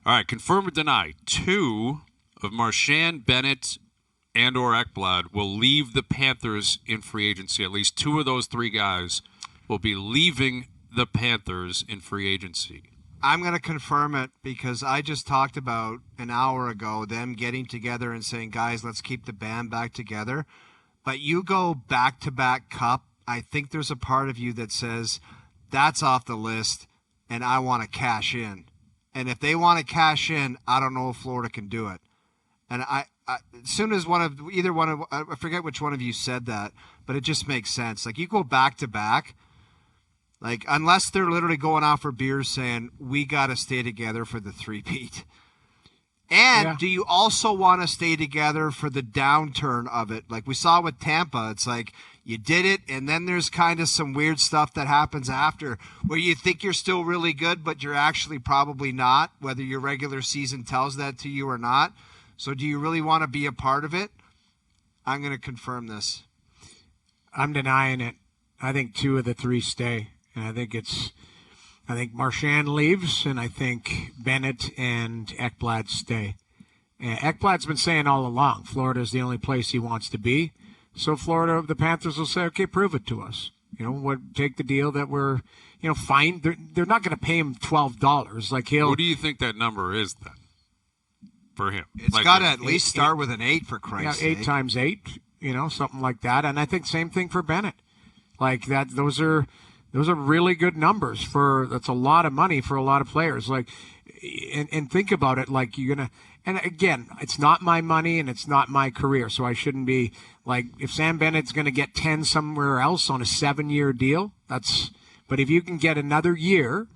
All right, confirm or deny. 2 of Marchand, Bennett, and or Ekblad will leave the Panthers in free agency. At least 2 of those 3 guys will be leaving the Panthers in free agency. I'm going to confirm it because I just talked about an hour ago them getting together and saying, guys, let's keep the band back together. But you go back-to-back Cup, I think there's a part of you that says, that's off the list, and I want to cash in. And if they want to cash in, I don't know if Florida can do it. And I as soon as I forget which one of you said that, but it just makes sense. Like, you go back-to-back, like, unless they're literally going out for beers saying, we got to stay together for the three-peat. And do you also want to stay together for the downturn of it? Like we saw with Tampa, it's like you did it, and then there's kind of some weird stuff that happens after where you think you're still really good, but you're actually probably not, whether your regular season tells that to you or not. So do you really want to be a part of it? I'm going to confirm this. I'm denying it. I think 2 of the 3 stay. And I think Marchand leaves, and I think Bennett and Ekblad stay. And Ekblad's been saying all along, Florida is the only place he wants to be. So the Panthers will say, okay, prove it to us. Take the deal that we're, fine. They're not going to pay him $12. Like what do you think that number is then for him? It's got to at least start with an 8 for Christ's sake. 8 times 8, something like that. And I think same thing for Bennett. Like that, those are really good numbers that's a lot of money for a lot of players. Like, and think about it, like and again, it's not my money and it's not my career. So I shouldn't be like, if Sam Bennett's going to get 10 somewhere else on a 7-year deal, but if you can get another year,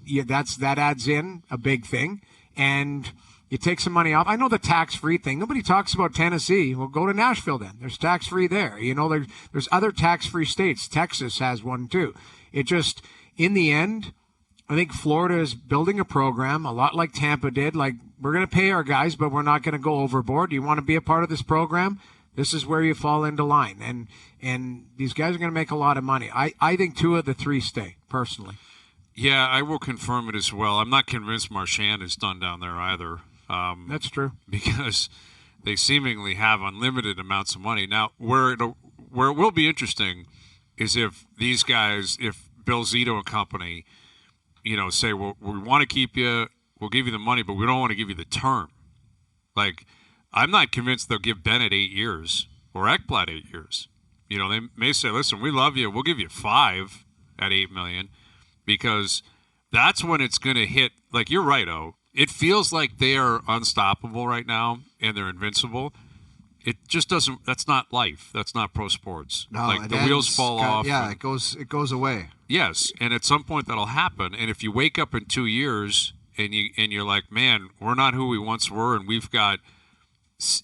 that adds in a big thing. And you take some money off. I know the tax-free thing. Nobody talks about Tennessee. Well, go to Nashville then. There's tax-free there. There's other tax-free states. Texas has one too. It just, in the end, I think Florida is building a program a lot like Tampa did. Like, we're going to pay our guys, but we're not going to go overboard. Do you want to be a part of this program? This is where you fall into line. And these guys are going to make a lot of money. I think 2 of the 3 stay, personally. Yeah, I will confirm it as well. I'm not convinced Marchand is done down there either. That's true. Because they seemingly have unlimited amounts of money. Now, where it will be interesting is if these guys, if Bill Zito and company, say, well, we want to keep you, we'll give you the money, but we don't want to give you the term. Like, I'm not convinced they'll give Bennett 8 years or Ekblad 8 years. They may say, listen, we love you, we'll give you 5 at $8 million, because that's when it's going to hit. Like, you're right, it feels like they are unstoppable right now and they're invincible. It just doesn't. That's not life. That's not pro sports. No, like the wheels fall off. Yeah, it goes away. Yes, and at some point that'll happen. And if you wake up in 2 years and you're like, man, we're not who we once were, and we've got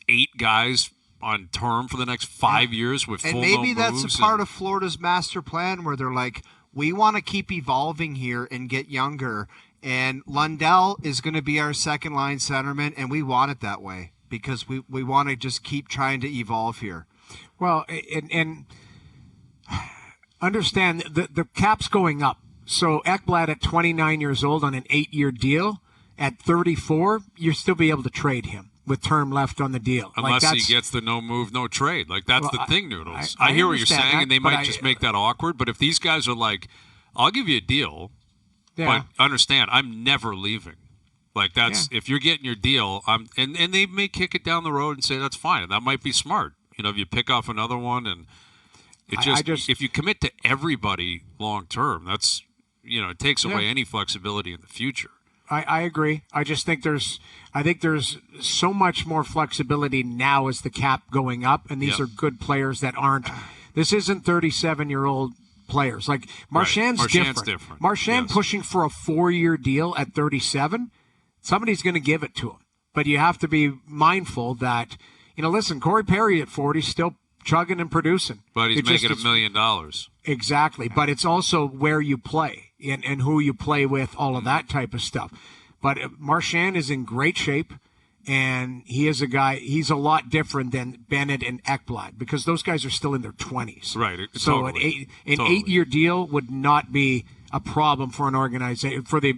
8 guys on term for the next 5 years with full and maybe that's moves a part of Florida's master plan where they're like, we want to keep evolving here and get younger. And Lundell is going to be our second-line centerman, and we want it that way because we want to just keep trying to evolve here. Well, and understand the cap's going up. So Ekblad at 29 years old on an 8-year deal, at 34, you'll still be able to trade him with term left on the deal. Unless he gets the no move, no trade. Like, that's the thing, Noodles. I hear what you're saying, and they might just make that awkward. But if these guys are like, I'll give you a deal, but understand, I'm never leaving. Like, that's if you're getting your deal, and they may kick it down the road and say that's fine. And that might be smart. If you pick off another one, and it just if you commit to everybody long term, that's it takes away any flexibility in the future. I agree. I just think there's so much more flexibility now as the cap going up, and these are good players that aren't. This isn't 37-year-old players. Like Marchand's different. Marchand pushing for a 4-year deal at 37. Somebody's going to give it to him, but you have to be mindful that listen, Corey Perry at 40 still chugging and producing, but he's making $1 million. Exactly, but it's also where you play and who you play with, all of that type of stuff. But Marchand is in great shape, and he is a guy. He's a lot different than Bennett and Ekblad because those guys are still in their 20s. Right. So an 8-year deal would not be a problem for an organization, for the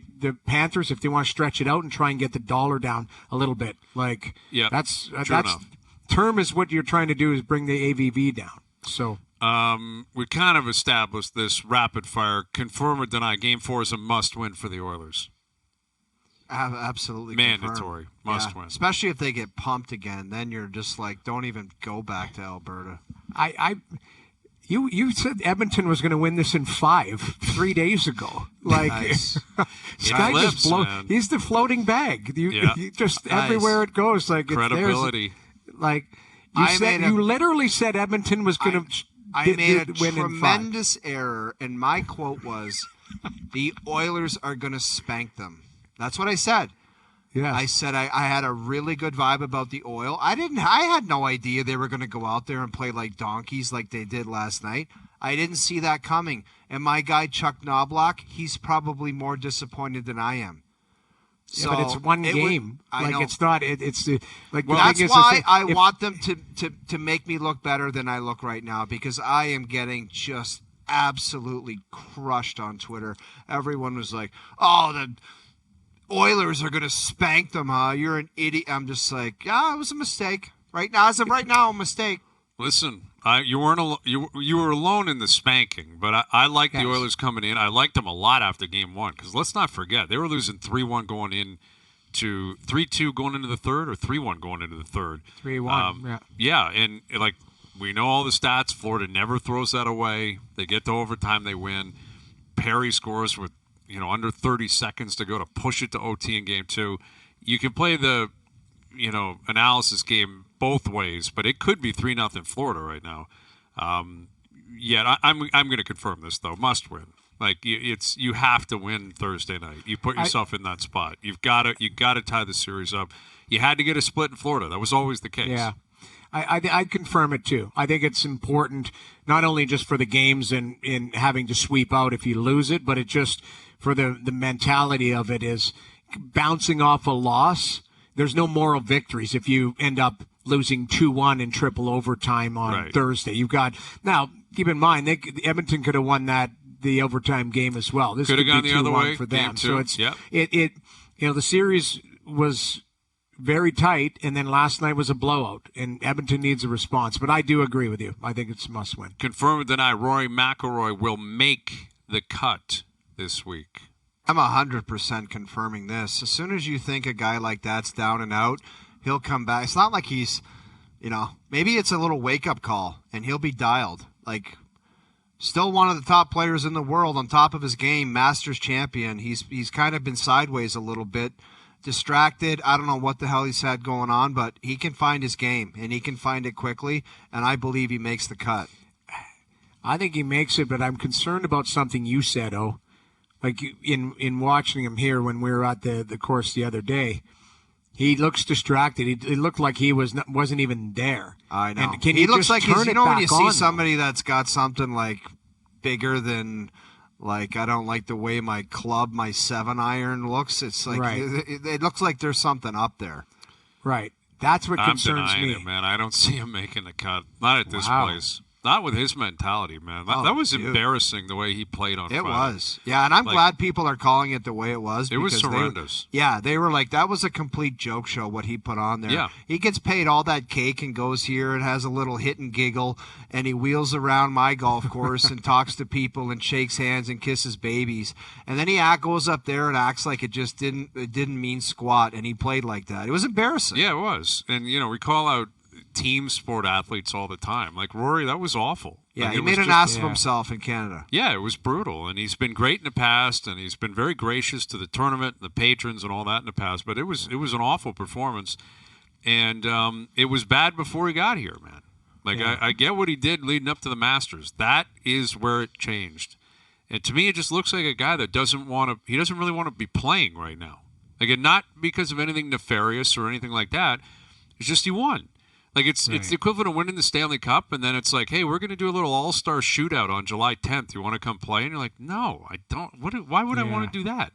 Panthers, if they want to stretch it out and try and get the dollar down a little bit. Like, that's enough. Term is what you're trying to do, is bring the AVV down. So we kind of established this rapid fire. Confirm or deny, Game 4 is a must-win for the Oilers. Absolutely mandatory, must win. Especially if they get pumped again, then you're just like, don't even go back to Alberta. You said Edmonton was going to win this in 3 days ago. Like, Nice. this guy just man. He's the floating bag. You just Nice. everywhere it goes, like Credibility. Like I you literally said Edmonton was going to. I made a win tremendous error, and my quote was, "The Oilers are going to spank them." That's what I said. Yeah, I said I had a really good vibe about the Oil. I had no idea they were going to go out there and play like donkeys like they did last night. I didn't see that coming. And my guy Chuck Knobloch, he's probably more disappointed than I am. So but it's one game. I know. It's not. It's like. Well, that's why I want them to make me look better than I look right now, because I am getting just absolutely crushed on Twitter. Everyone was like, "Oh, the Oilers are going to spank them, huh? You're an idiot." I'm just like, yeah, it was a mistake. Right now, as of right now, a mistake. Listen, you weren't you were alone in the spanking, but I like the Oilers coming in. I liked them a lot after Game 1, because let's not forget, they were losing 3-1 going in to 3-2 going into the third, or 3-1 going into the third. 3-1. Yeah, and like we know all the stats. Florida never throws that away. They get to overtime, they win. Perry scores with under 30 seconds to go to push it to OT in Game 2. You can play the analysis game both ways, but it could be 3-0 Florida right now. I'm going to confirm this though. Must win. Like you have to win Thursday night. You put yourself in that spot. You got to tie the series up. You had to get a split in Florida. That was always the case. Yeah. I confirm it too. I think it's important not only just for the games and in having to sweep out if you lose it, but it just for the mentality of it is bouncing off a loss. There's no moral victories if you end up losing 2-1 in triple overtime on Thursday. You've got now. Keep in mind, Edmonton could have won the overtime game as well. This could have gone the other way for them. So it's yep. The series was very tight, and then last night was a blowout, and Edmonton needs a response. But I do agree with you. I think it's a must-win. Confirm or deny, Rory McIlroy will make the cut this week. I'm 100% confirming this. As soon as you think a guy like that's down and out, he'll come back. It's not like he's, maybe it's a little wake-up call, and he'll be dialed. Like, still one of the top players in the world, on top of his game, Masters champion. He's kind of been sideways a little bit, distracted. I don't know what the hell he's had going on, but he can find his game, and he can find it quickly, and I believe he makes the cut. I think he makes it, but I'm concerned about something you said, Like in watching him here when we were at the course the other day, he looks distracted. It looked like he wasn't even there. I know. And can he looks just like turn he's, it when you back see on, somebody that's got something like bigger than, like, I don't like the way my 7-iron looks. It's like it looks like there's something up there. Right. That's what concerns denying me. it, man. I don't see him making the cut. Not at this place. Not with his mentality, man. That was embarrassing the way he played on Friday. It was. Yeah, and I'm glad people are calling it the way it was. It was horrendous. They were like, that was a complete joke show, what he put on there. Yeah. He gets paid all that cake and goes here and has a little hit and giggle, and he wheels around my golf course and talks to people and shakes hands and kisses babies. And then he goes up there and acts like it didn't mean squat, and he played like that. It was embarrassing. Yeah, it was. And, we call out team sport athletes all the time. Like Rory, that was awful. Yeah, like, he made an ass of himself in Canada. Yeah, it was brutal. And he's been great in the past, and he's been very gracious to the tournament, the patrons, and all that in the past. But it was an awful performance. And it was bad before he got here, man. Like, I get what he did leading up to the Masters. That is where it changed. And to me, it just looks like a guy that doesn't really want to be playing right now. Like, and not because of anything nefarious or anything like that. It's just he won. Like, it's the equivalent of winning the Stanley Cup, and then it's like, hey, we're going to do a little all-star shootout on July 10th. You want to come play? And you're like, no, I don't. Why would I want to do that?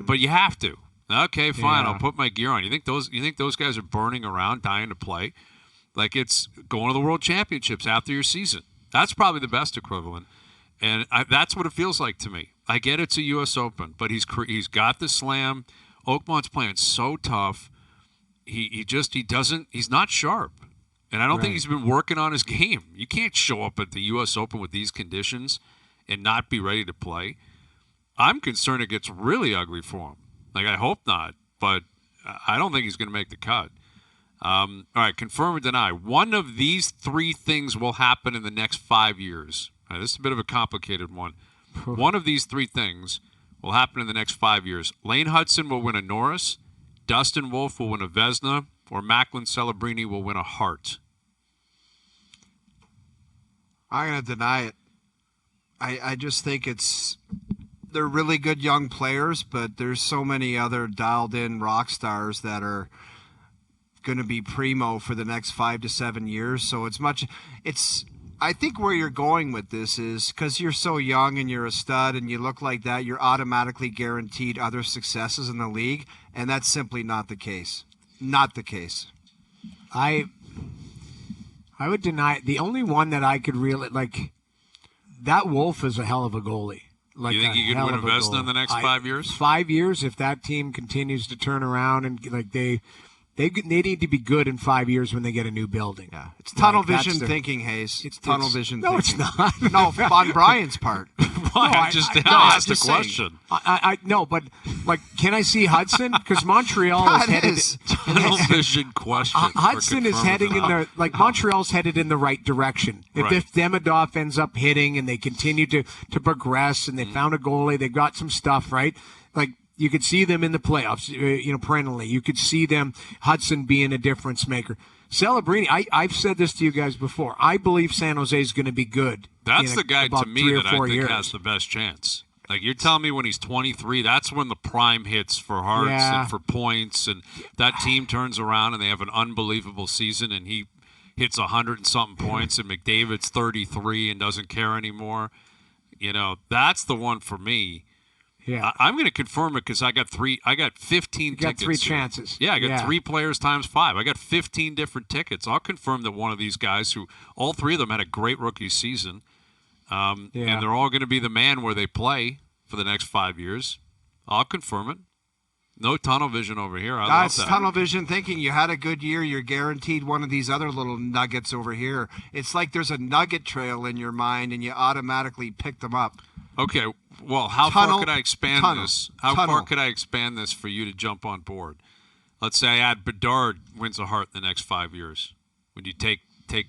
But you have to. Okay, fine, I'll put my gear on. You think those guys are burning around, dying to play? Like, it's going to the World Championships after your season. That's probably the best equivalent. And that's what it feels like to me. I get it's a U.S. Open, but he's got the slam. Oakmont's playing so tough. He's not sharp. And I don't think he's been working on his game. You can't show up at the U.S. Open with these conditions and not be ready to play. I'm concerned it gets really ugly for him. Like, I hope not, but I don't think he's going to make the cut. All right, confirm or deny. One of these three things will happen in the next 5 years. All right, this is a bit of a complicated one. One of these three things will happen in the next 5 years. Lane Hudson will win a Norris, Dustin Wolf will win a Vezina, or Macklin Celebrini will win a Hart. I'm going to deny it. I just think they're really good young players, but there's so many other dialed-in rock stars that are going to be primo for the next 5 to 7 years. So I think where you're going with this is because you're so young and you're a stud and you look like that, you're automatically guaranteed other successes in the league, and that's simply not the case. Not the case. I would deny it. The only one that I could really that Wolf is a hell of a goalie. You think he could win a Vezina in the next 5 years? 5 years, if that team continues to turn around and they need to be good in 5 years when they get a new building. Yeah, it's tunnel vision thinking, Hayes. It's tunnel vision thinking. No, it's not. No, on Brian's part. Why? I just asked a question. I no, but can I see Hudson? Because Montreal is headed. Tunnel vision question. Hudson is heading in the Montreal's headed in the right direction. If Demidov ends up hitting and they continue to progress and they found a goalie, they've got some stuff right. You could see them in the playoffs, perennially. You could see them, Hudson being a difference maker. Celebrini, I've said this to you guys before. I believe San Jose is going to be good. That's the guy to me that I think years. has the best chance. You're telling me when he's 23, that's when the prime hits for hearts and for points, and that team turns around and they have an unbelievable season, and he hits 100 and something points, and McDavid's 33 and doesn't care anymore. That's the one for me. Yeah, I'm going to confirm it because I got 15 tickets. You got three chances. Yeah, I got 3 players times 5. I got 15 different tickets. I'll confirm that one of these guys, who all 3 of them had a great rookie season, and they're all going to be the man where they play for the next 5 years. I'll confirm it. No tunnel vision over here. I love that. Tunnel vision thinking. You had a good year. You're guaranteed one of these other little nuggets over here. It's like there's a nugget trail in your mind, and you automatically pick them up. Okay. Well, how far could I expand this? How far could I expand this for you to jump on board? Let's say I add Bedard wins a Hart in the next 5 years. Would you take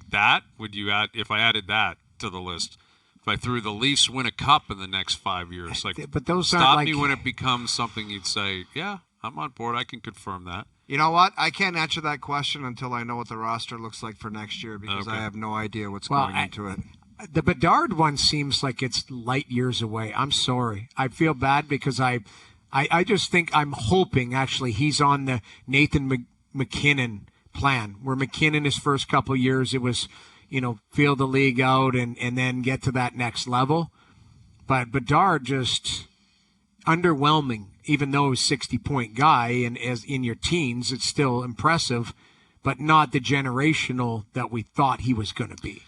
that? Would you add, if I added that to the list? If I threw the Leafs win a cup in the next 5 years, but those stop me when it becomes something you'd say, yeah, I'm on board. I can confirm that. You know what? I can't answer that question until I know what the roster looks like for next year because I have no idea what's going into it. The Bedard one seems like it's light years away. I'm sorry. I feel bad because I just think I'm hoping actually he's on the Nathan McKinnon plan where McKinnon his first couple of years it was, feel the league out and then get to that next level. But Bedard just underwhelming, even though he's a 60-point guy and as in your teens, it's still impressive, but not the generational that we thought he was going to be.